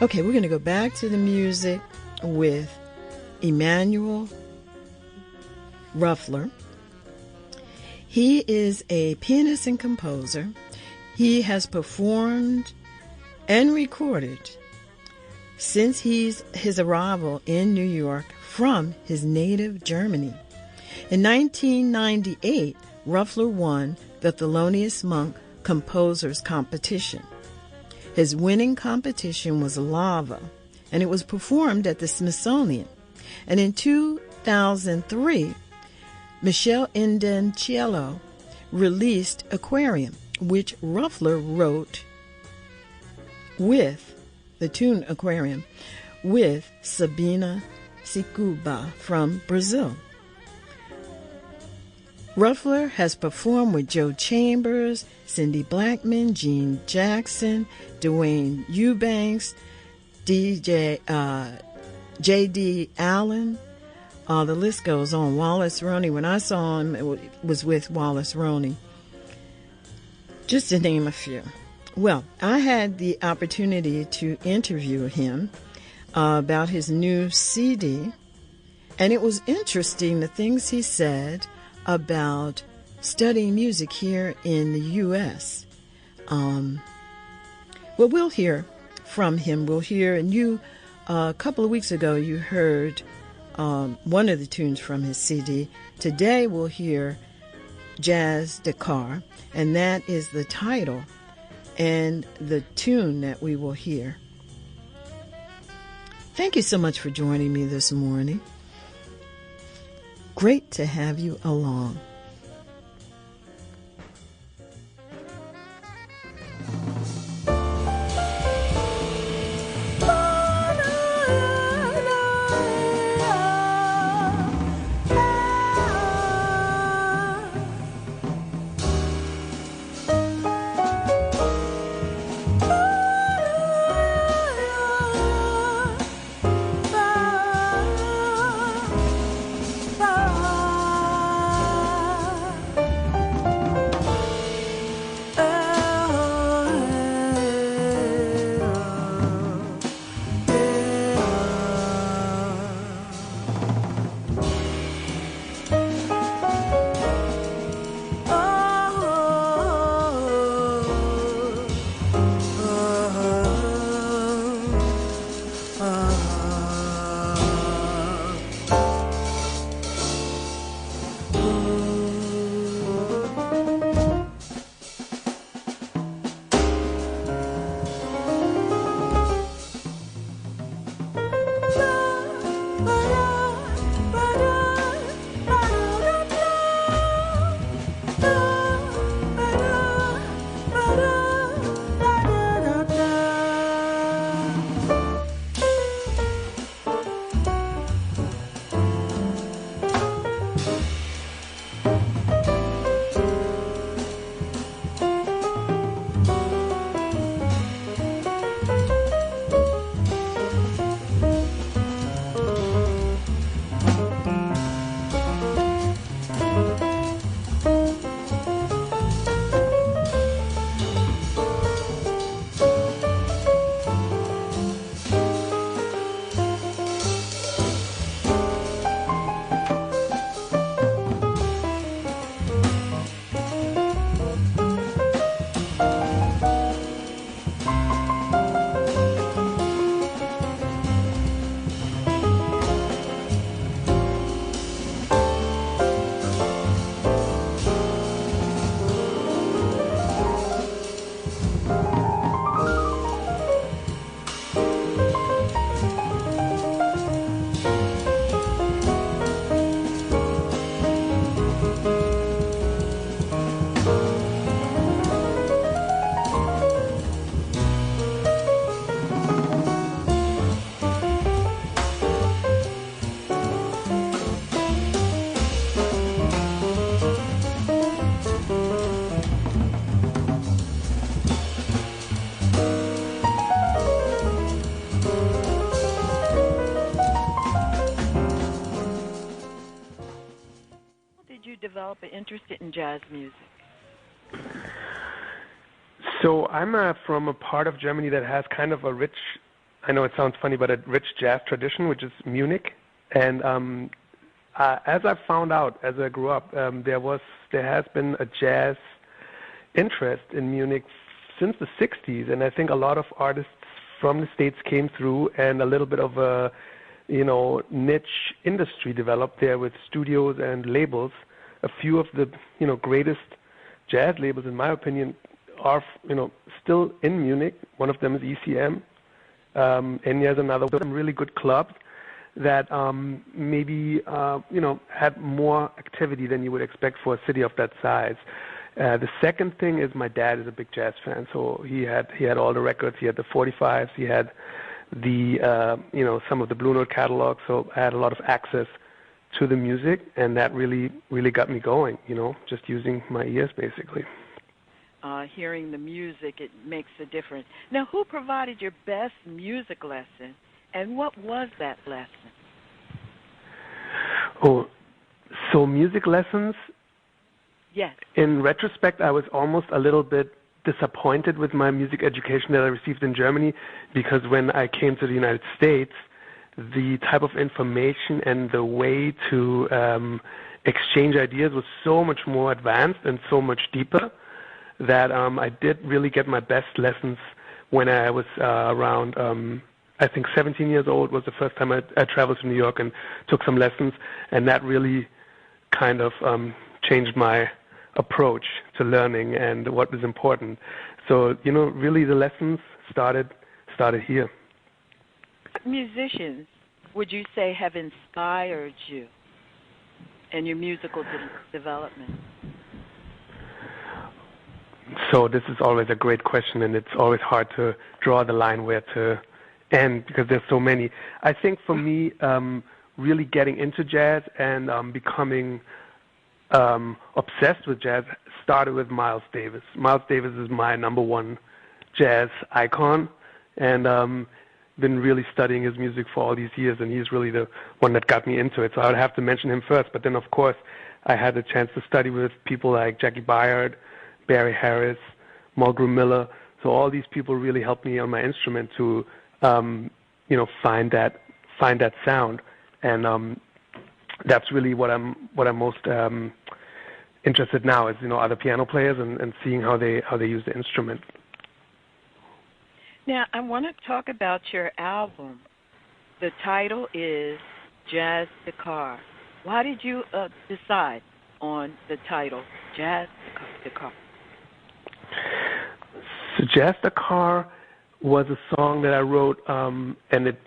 Okay, we're going to go back to the music with Emanuel Ruffler. He is a pianist and composer. He has performed and recorded since his arrival in New York from his native Germany. In 1998, Ruffler won the Thelouious Monk Composers Competition. His winning competition was Lava, and it was performed at the Smithsonian. And in 2003, Meshell Ndegeocello released Aquarium, which Ruffler wrote with the tune Aquarium with Sabina Sciubba from Brazil. Ruffler has performed with Joe Chambers, Cindy Blackman, Gene Jackson, Duane Eubanks, J.D. Allen. The list goes on. Wallace Roney. When I saw him, it was with Wallace Roney. Just to name a few. Well, I had the opportunity to interview him about his new CD, and it was interesting the things he said about studying music here in the U.S. Well, we'll hear from him. We'll hear, and you, a couple of weeks ago, you heard one of the tunes from his CD. Today, we'll hear Jazz Dakar, and that is the title and the tune that we will hear. Thank you so much for joining me this morning. Great to have you along. Develop an interest in jazz music? So I'm from a part of Germany that has kind of a rich I know it sounds funny, but a rich jazz tradition, which is Munich. And as I found out as I grew up, there has been a jazz interest in Munich since the 60s, and I think a lot of artists from the States came through, and a little bit of a niche industry developed there with studios and labels. A few of the greatest jazz labels, in my opinion, are still in Munich. One of them is ECM, and there's another. Some really good clubs that maybe had more activity than you would expect for a city of that size. The second thing is my dad is a big jazz fan, so he had all the records. He had the 45s. He had the some of the Blue Note catalog. So I had a lot of access to the music, and that really got me going. Just using my ears basically. Hearing the music, it makes a difference. Now, who provided your best music lesson, and what was that lesson? Oh, so music lessons. Yes. In retrospect, I was almost a little bit disappointed with my music education that I received in Germany, because when I came to the United States, the type of information and the way to exchange ideas was so much more advanced and so much deeper that I did really get my best lessons when I was around, I think 17 years old was the first time I traveled to New York and took some lessons, and that really kind of changed my approach to learning and what was important. So, really the lessons started here. What musicians would you say have inspired you in your musical development? So this is always a great question, and it's always hard to draw the line where to end because there's so many. I think for me, really getting into jazz and becoming obsessed with jazz started with Miles Davis. Miles Davis is my number one jazz icon, and been really studying his music for all these years, and he's really the one that got me into it. So I would have to mention him first, but then of course I had the chance to study with people like Jackie Byard, Barry Harris, Mulgrew Miller. So all these people really helped me on my instrument to find that sound, and that's really what I'm most interested now is other piano players and seeing how they use the instrument. Now I want to talk about your album. The title is Jazz Dakar. Why did you decide on the title Jazz Dakar? So Jazz Dakar was a song that I wrote, and it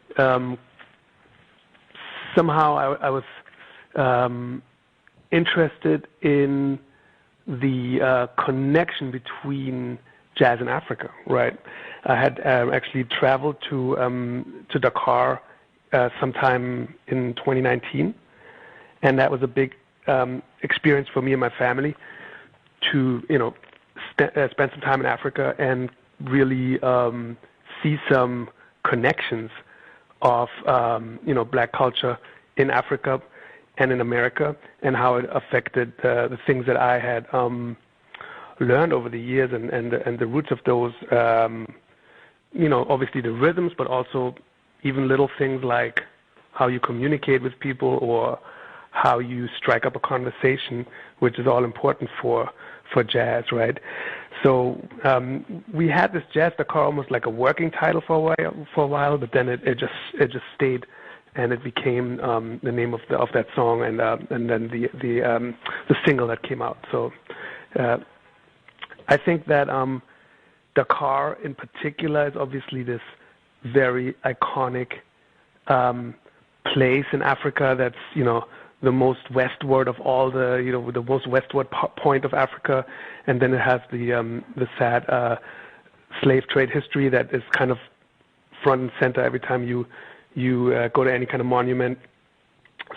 somehow I was interested in the connection between jazz and Africa. Right, I had actually traveled to Dakar sometime in 2019, and that was a big experience for me and my family to spend some time in Africa and really see some connections of black culture in Africa and in America, and how it affected the things that I had learned over the years, and the roots of those, obviously the rhythms, but also even little things like how you communicate with people or how you strike up a conversation, which is all important for jazz, right? So we had this Jazz Dakar almost like a working title for a while, but then it just stayed, and it became the name of that song, and then the single that came out. So I think that Dakar in particular is obviously this very iconic place in Africa that's the most westward of all the most westward point of Africa, and then it has the sad slave trade history that is kind of front and center every time you go to any kind of monument.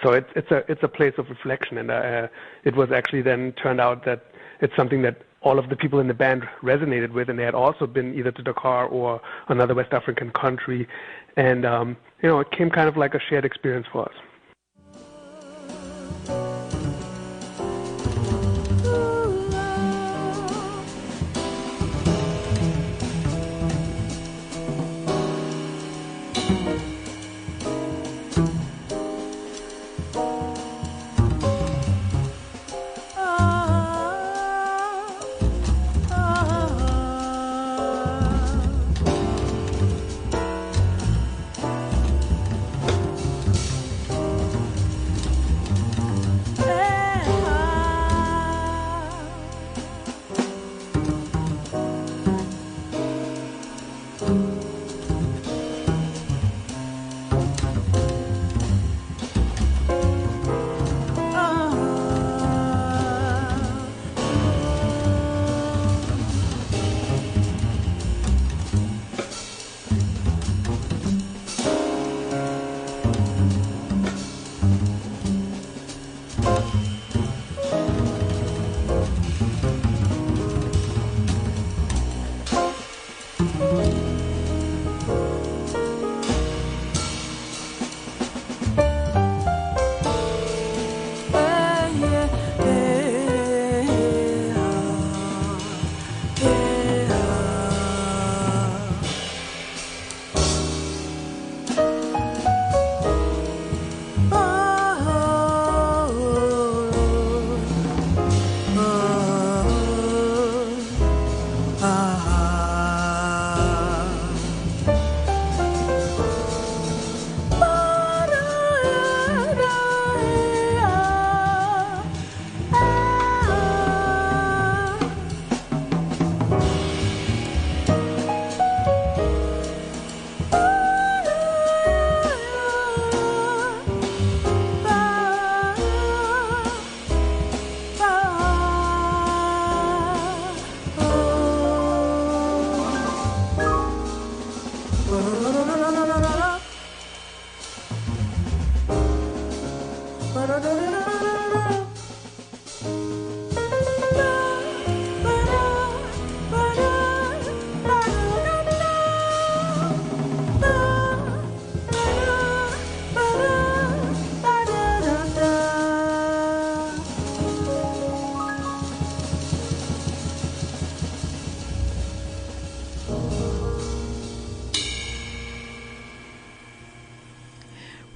So it's a place of reflection, and it was actually then turned out that it's something that all of the people in the band resonated with, and they had also been either to Dakar or another West African country, and it came kind of like a shared experience for us.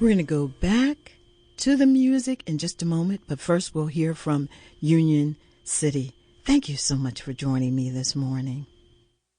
We're going to go back to the music in just a moment, but first we'll hear from Union City. Thank you so much for joining me this morning.